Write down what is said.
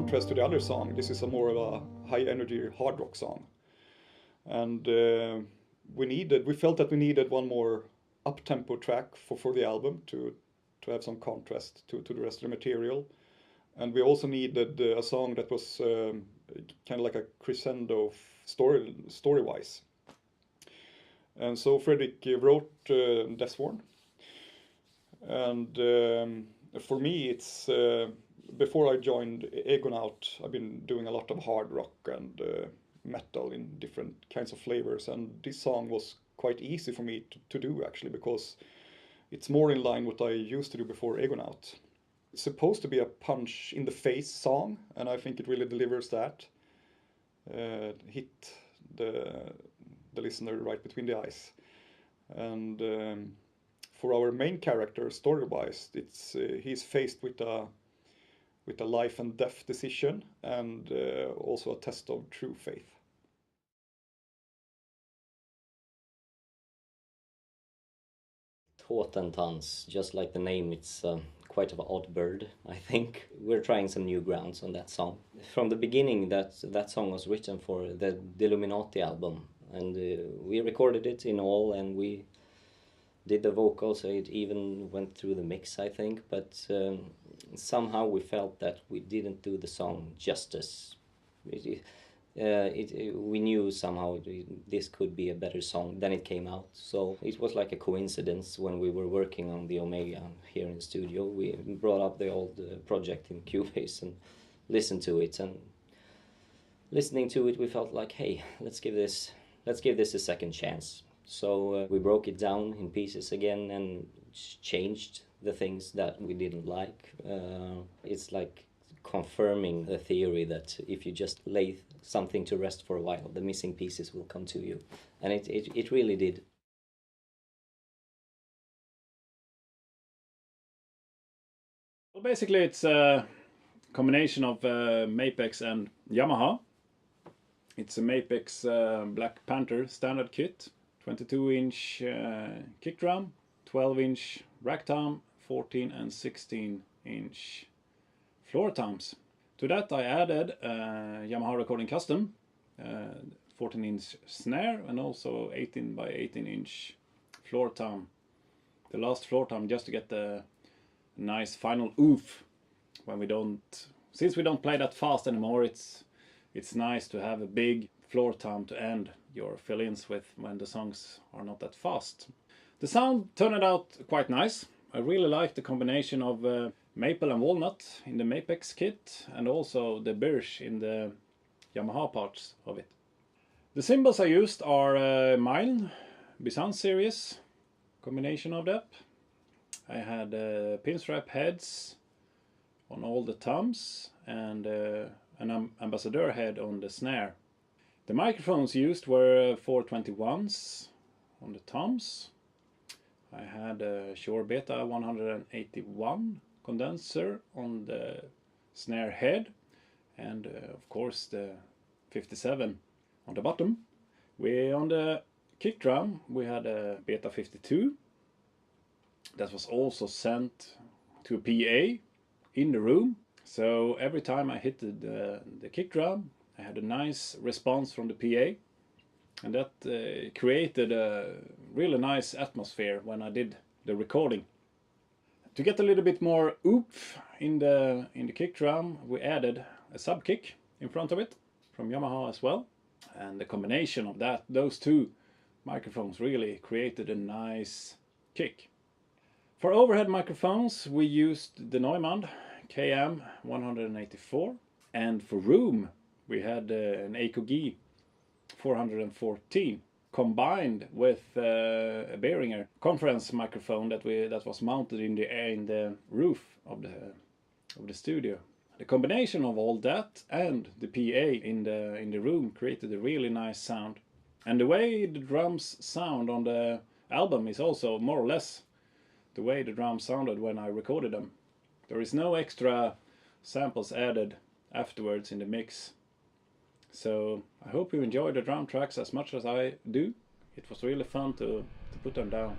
contrast to the other song, this is a more of a high energy hard rock song. And we felt that we needed one more up-tempo track for the album to have some contrast to the rest of the material. And we also needed a song that was kind of like a crescendo story-wise. And so Fredrik wrote Deathsworn. And for me, it's before I joined Egonaut, I've been doing a lot of hard rock and metal in different kinds of flavors. And this song was quite easy for me to do, actually, because it's more in line with what I used to do before Egonaut. It's supposed to be a punch in the face song, and I think it really delivers that. Hit the listener right between the eyes. And for our main character, story-wise, he's faced with a life and death decision, and also a test of true faith. Totentans, just like the name, it's quite of an odd bird, I think. We're trying some new grounds on that song. From the beginning, that song was written for the Illuminati album, and we recorded it in all, and we did the vocals, so it even went through the mix, I think, but somehow we felt that we didn't do the song justice. We knew somehow this could be a better song. Then it came out, so it was like a coincidence. When we were working on the Omega here in the studio, we brought up the old project in Cubase and listened to it, and listening to it we felt like, hey, let's give this a second chance. So we broke it down in pieces again and changed the things that we didn't like. It's like confirming the theory that if you just lay something to rest for a while, the missing pieces will come to you. And it really did. Well, basically it's a combination of Mapex and Yamaha. It's a Mapex Black Panther standard kit. 22-inch kick drum, 12-inch rack tom, 14 and 16-inch floor toms. To that I added Yamaha Recording Custom, 14-inch snare, and also 18 by 18-inch floor tom. The last floor tom just to get the nice final oof when since we don't play that fast anymore. It's nice to have a big floor tom to end your fill-ins with when the songs are not that fast. The sound turned out quite nice. I really like the combination of maple and walnut in the Mapex kit, and also the birch in the Yamaha parts of it. The cymbals I used are Mine Bizanne series, combination of that. I had pinstripe heads on all the toms and an ambassador head on the snare. The microphones used were 421s on the toms. I had a Shure Beta 181 condenser on the snare head, and of course the 57 on the bottom. On the kick drum we had a Beta 52 that was also sent to a PA in the room. So every time I hit the kick drum, I had a nice response from the PA, and that created a really nice atmosphere when I did the recording. To get a little bit more oomph in the kick drum, we added a sub kick in front of it from Yamaha as well, and the combination of those two microphones really created a nice kick. For overhead microphones we used the Neumann KM 184, and for room we had an Ecogi 414 combined with a Behringer conference microphone that was mounted in the roof of the studio. The combination of all that and the PA in the room created a really nice sound. And the way the drums sound on the album is also more or less the way the drums sounded when I recorded them. There is no extra samples added afterwards in the mix. So I hope you enjoy the drum tracks as much as I do. It was really fun to put them down.